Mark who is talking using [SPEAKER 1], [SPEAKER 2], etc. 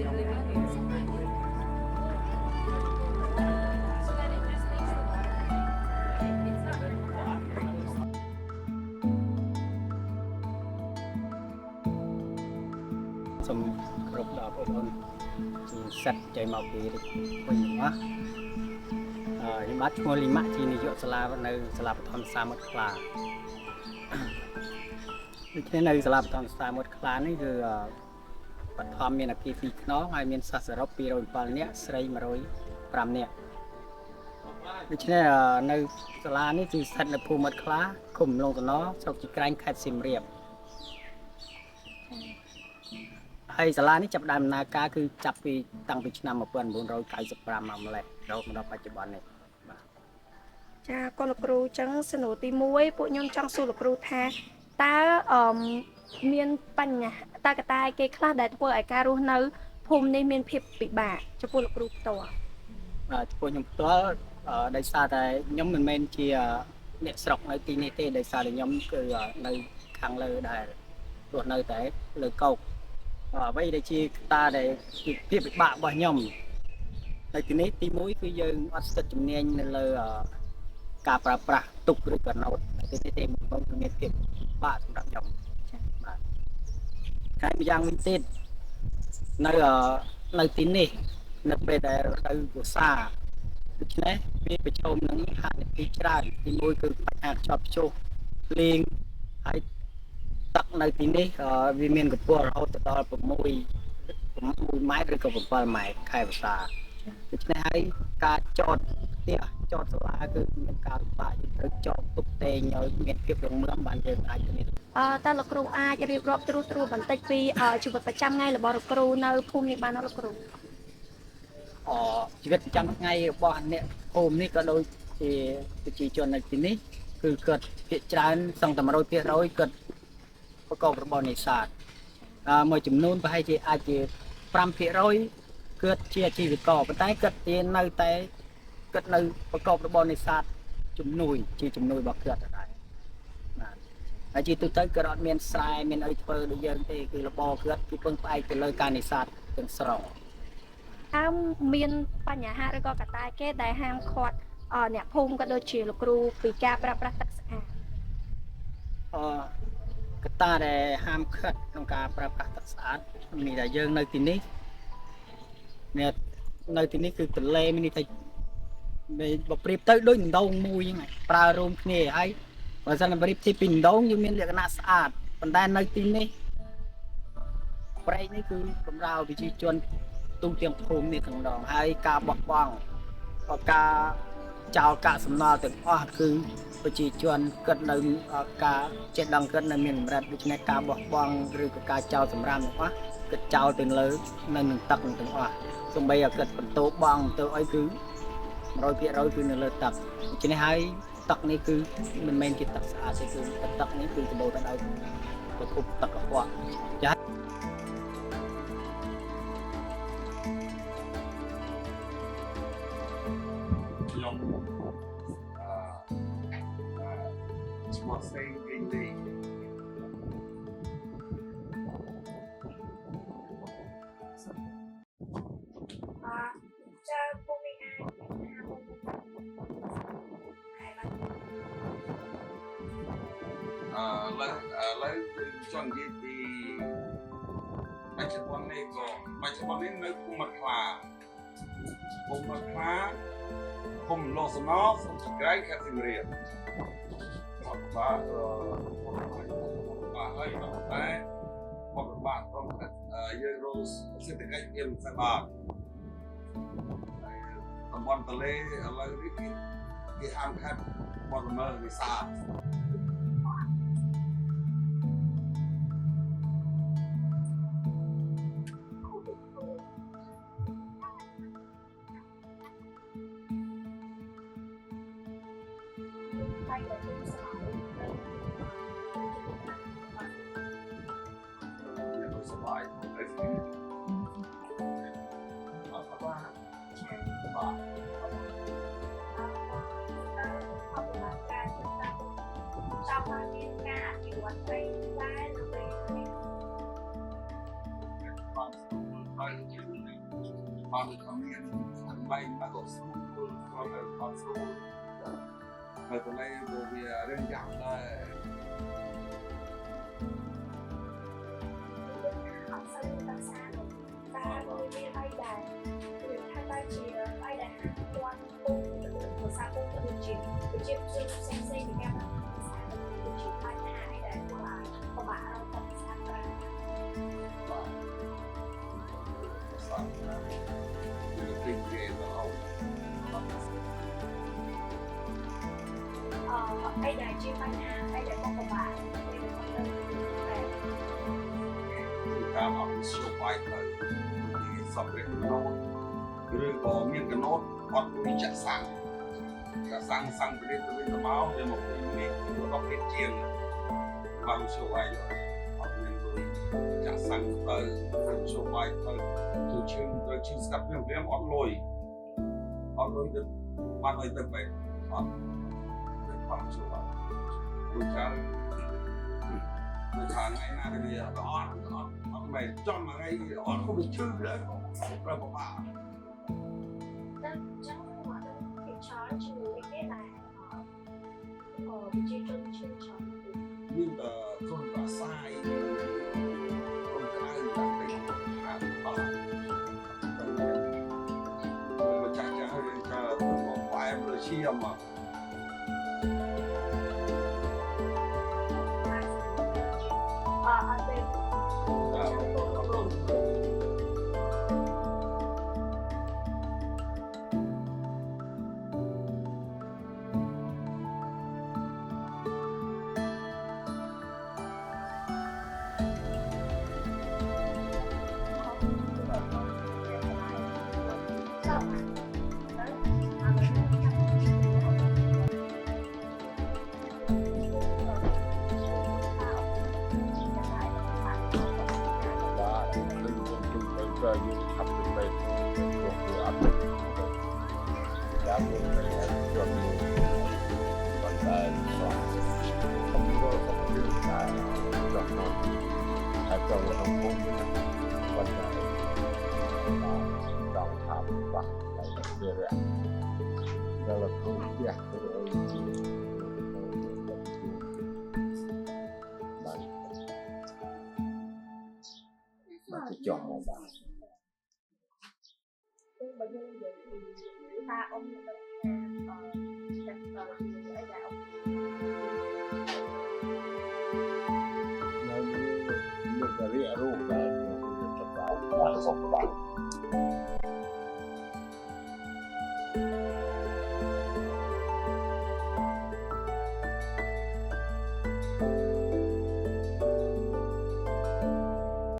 [SPEAKER 1] សូមគោរពដល់បងប្អូនជាសិទ្ធចេញមកពីវិញណាខ្ញុំបាទឈ្មោះលីម៉ាក់ជានាយកសាលានៅសាលាបឋមសាមុតខ្លាដូច្នេះនៅសាលាបឋមសាមុតខ្លានេះគឺបឋមមានអគារ2ខ្នងហើយមានសិស្សសរុប207នាក់ស្រី105នាក់ដូច្នេះនៅសាលានេះគឺស្ថិតនៅភូមិមិត្តខ្លាឃុំលងតំណស្រុកជីក្រែងខេត្តសៀមរាបហើយសាលានេះចាប់ផ្ដើមដំណើរការគឺចាប់ពីតាំងពីឆ្នាំ1995មកម្លេះរហូតមកដល់បច្ចុប្បន្ននេះបាទ
[SPEAKER 2] ចាកូនលោកគ្រូចឹងសំណួរទី1ពួកខ្ញុំចង់សួរលោកគ្រូថាតើមានបញ្ហាតើកត្តាគេខ្លះដែលធ្វើឲ្យការរស់នៅភូមិនេះមានភាពពិបាកចំពោះលោកគ្រូផ្ទាល់
[SPEAKER 1] បាទចំពោះខ្ញុំផ្ទាល់ដោយសារតែខ្ញុំមិនមែនជាអ្នកស្រុកនៅទីនេះទេដោយសារតែខ្ញុំគឺនៅខាងលើដែររស់នៅតែលើកោកអ្វីដែលជាកត្តាដែលជាភាពពិបាករបស់ខ្ញុំនៅទីនេះទី1គឺយើងអត់ស្ទាត់ជំនាញនៅលើការប្រើប្រាស់ទុកឬក៏ណូតទីនេះទេមិនមានភាពពិបាកសម្រាប់ខ្ញុំបាទហើយម្យ៉ាងវិញទៀតនៅទីនេះនៅពេលដែលទៅភាសាដូច្នេះវាប្រឈមនឹងហានិភ័យច្រើនទី1គឺបញ្ហាខ្យល់ព្យុះភ្លៀងហើយទឹកនៅទីនេះវាមានកម្ពស់រហូតដល់6ម៉ែត្រឬក៏7ម៉ែត្រខែភាសាដូច្នេះហើយការចតផ្ទះចតសាលាគឺមានការលំបាកយើងត្រូវចតទុកតែងឲ្យមានភាពរឹងមាំបានយើងអាចទៅនេះ
[SPEAKER 2] តើលោកគ្រូអាចរៀបរាប់ត្រួសបន្តិចពីជីវិតប្រចាំថ្ងៃរបស់លោកគ្រូនៅភូមិនេះបានអត់លោកគ្រូ
[SPEAKER 1] ជីវិតប្រចាំថ្ងៃរបស់អ្នកភូមិនេះក៏ដូចជាប្រជាជននៅទីនេះគឺគាត់ភាគច្រើនសឹងតែ100%គាត់ប្រកបរបរនេសាទមួយចំនួនប្រហែលជាអាចជា5%គាត់ជាអាជីវករប៉ុន្តែគាត់នៅតែគាត់នៅប្រកបរបរនេសាទជំនួយជាជំនួយរបស់គាត់ដែរបាទហើយជាទូទៅគាត់អត់មានស្រែមានអីធ្វើដូចយើងទេគឺរបរគាត់គឺពឹងផ្អែកទៅលើការនេសាទទាំងស្រុង
[SPEAKER 2] មានបញ្ហាឬក៏កត្តាគេដែលហាមឃាត់អ្នកភូមិក៏ដូចជាលោកគ្រូពីការប្រើប្រាស់ទឹកស្អាត
[SPEAKER 1] កត្តាដែលហាមឃាត់ក្នុងការប្រើប្រាស់ទឹកស្អាតមានតែយើងនៅទីនេះនៅទីនេះគឺទន្លេមានន័យថាបើប្រៀបទៅដូចដងមួយហ្នឹងប្រើរួមគ្នាហើយបើសិនប្រៀបធៀបពីដងយើងមានលក្ខណៈស្អាតប៉ុន្តែនៅទីនេះព្រែកនេះគឺកម្រើប្រជាជនទូទាំងភូមិនេះទាំងដងហើយការបោះបង់ការចោលកាកសំណល់ទាំងអស់គឺប្រជាជនគិតនៅការចេះដឹងគិតនៅមានកម្រិតដូច្នេះការបោះបង់ឬក៏ការចោលសម្រាមទាំងអស់គិតចោលទៅលើនៅនឹងទឹកទាំងអស់សូម្បីតែគិតបន្ទោបង់ទៅអីគឺ100%គឺនៅលើទឹកដូច្នេះហើយទឹកនេះគឺមិនមែនជាទឹកស្អាតទេគឺទឹកនេះគឺបដូរទៅឲ្យប្រភពទឹកកខ្វក់ចា
[SPEAKER 3] ខ្ញុំឈ្មោះសេងវិញនេះ
[SPEAKER 2] ចាភូមិនេះ
[SPEAKER 3] ឡើយគឺចង់និយាយពីបច្ចុប្បន្ននេះនៅភូមិខ្លាភូមិលោសណោស្រុកក្រៃខេត្តសៀមរាបបាទហើយតែមកបាក់ក្នុងយើងរស់សេដ្ឋកិច្ចវាមិនសូវបានតំបន់ទន្លេឥឡូវនេះគេហាមឃាត់បទល្មើសនេសាទสบายเลย
[SPEAKER 2] trong niên ca thì quanh đây trái nó về
[SPEAKER 3] ហើយអត់មានអំបែងមកក៏ស្រួលក៏នៅអត់ស្រួលហើយកន្លែងក៏វារឿងយ៉ាងដែរ
[SPEAKER 2] អត់សូវតាសាតែមួយមានអីដែរគឺថាតែជាអីដែលគាត់ពុំភាសាពុំទៅជាផ្សេងពីការភាសាទៅជាបញ្ហាអីដែលធ្វើឲ្យពិបាករកតែភាសាប្រើ
[SPEAKER 3] Sang the thing game out.
[SPEAKER 2] អីដែលជាបញ្ហាអីដែលបងពិបាកពេលទៅតែ
[SPEAKER 3] คือการเอาไปช่วยไปเลยที่สำเร็จโน้ตหรือก็มีกระโน้ตอดวิจัยสั่งไปเรื่อยๆมาเดี๋ยวมาคุยนี้ตัวเราเป็นเจียงมาช่วยไปเลยเอาเงินตัวจะสั่งไปช่วยไปตัวชื่อสกัดเรื่องอดลอยจะมาเลยตั้งไปอดเป็นความช่วยไปดูการดูทางไงนะเดี๋ยวอดmày cho mà ngay on không bị chư đấy rồi bảo bà
[SPEAKER 2] តែចឹងមកដល់ពីឆាជួយគេដែរវិជាជនឈឺច្រើន
[SPEAKER 3] nhưng mà không có sai không có ai là phải làm bảo mà chắc chắn cho một vài em rồi chia mà
[SPEAKER 2] អត់ទេ
[SPEAKER 4] ก็อยู่ทำเป็นไปตัวอัพยาวไปจนวันใดสองผมก็ต้องยืนได้จนนั้นถ้าจะทำผมวันใดต้องทำวัดอะไรเรื่อยๆแล้วเราต้องเที่ยวไปเลยมันจะจอมมองบ้าง
[SPEAKER 2] គឺបើយើងនិយាយពីថាអ៊ំនៅខាងចាក់ដល់អីដែលអ៊ំ
[SPEAKER 4] នៅមានតែរៀបរូបដែលទៅដល់បានសុខបាន